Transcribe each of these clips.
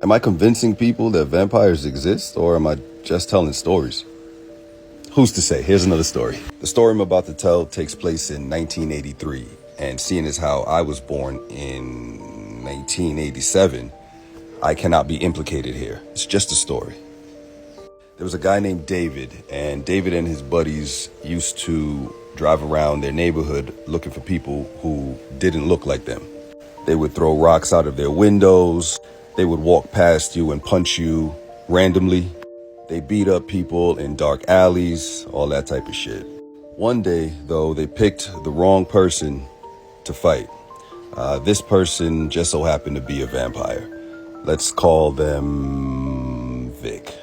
Am I convincing people that vampires exist, or am I just telling stories? Who's to say? Here's another story. The story I'm about to tell takes place in 1983, and seeing as how I was born in 1987, I cannot be implicated here. It's just a story. There was a guy named David, and David and his buddies used to drive around their neighborhood looking for people who didn't look like them. They would throw rocks out of their windows. They would walk past you and punch you randomly. They beat up people in dark alleys, all that type of shit. One day, though, they picked the wrong person to fight. This person just so happened to be a vampire. Let's call them Vic.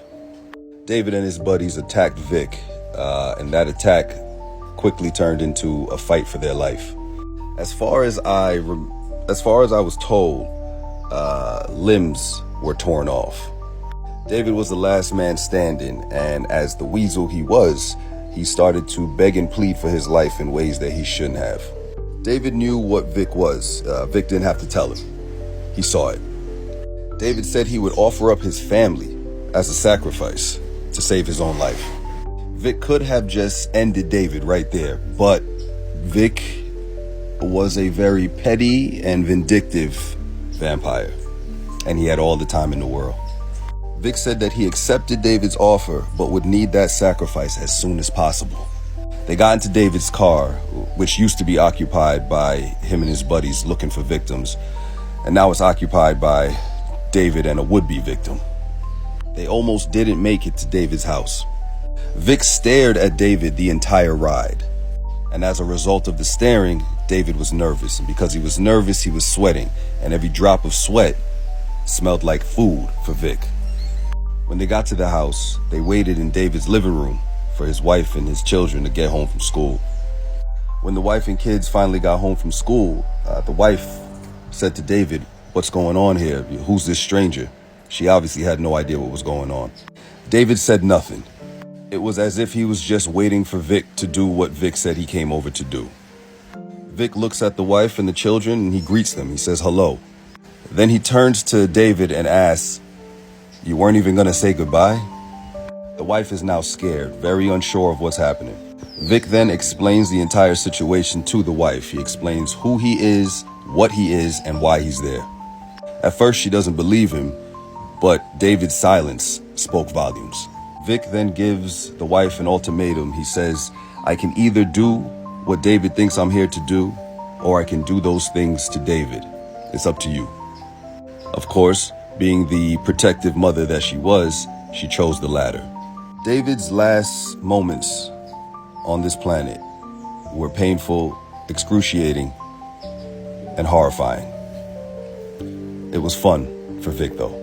David and his buddies attacked Vic, and that attack quickly turned into a fight for their life. As far as I was told, limbs were torn off. David was the last man standing, and as the weasel he was, he started to beg and plead for his life in ways that he shouldn't have. David knew what Vic was. Vic didn't have to tell him. He saw it. David said he would offer up his family as a sacrifice to save his own life. Vic could have just ended David right there, but Vic was a very petty and vindictive vampire, and he had all the time in the world. Vic said that he accepted David's offer, but would need that sacrifice as soon as possible. They got into David's car, which used to be occupied by him and his buddies looking for victims, and now it's occupied by David and a would-be victim. They almost didn't make it to David's house. Vic stared at David the entire ride, and as a result of the staring, David was nervous, and because he was nervous, he was sweating, and every drop of sweat smelled like food for Vic. When they got to the house, they waited in David's living room for his wife and his children to get home from school. When the wife and kids finally got home from school, the wife said to David, "What's going on here? Who's this stranger?" She obviously had no idea what was going on. David said nothing. It was as if he was just waiting for Vic to do what Vic said he came over to do. Vic looks at the wife and the children and he greets them. He says hello. Then he turns to David and asks, "You weren't even gonna say goodbye?" The wife is now scared, very unsure of what's happening. Vic then explains the entire situation to the wife. He explains who he is, what he is, and why he's there. At first, she doesn't believe him, but David's silence spoke volumes. Vic then gives the wife an ultimatum. He says, "I can either do what David thinks I'm here to do, or I can do those things to David. It's up to you." Of course, being the protective mother that she was, she chose the latter. David's last moments on this planet were painful, excruciating, and horrifying. It was fun for Vic, though.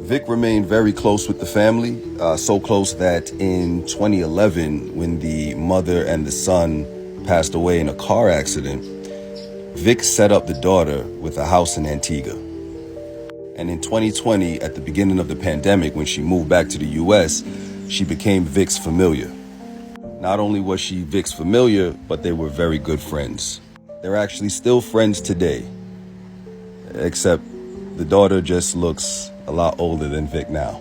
Vic remained very close with the family, so close that in 2011, when the mother and the son passed away in a car accident, Vic set up the daughter with a house in Antigua. And in 2020, at the beginning of the pandemic, when she moved back to the US, she became Vic's familiar. Not only was she Vic's familiar, but they were very good friends. They're actually still friends today, except the daughter just looks a lot older than Vic now.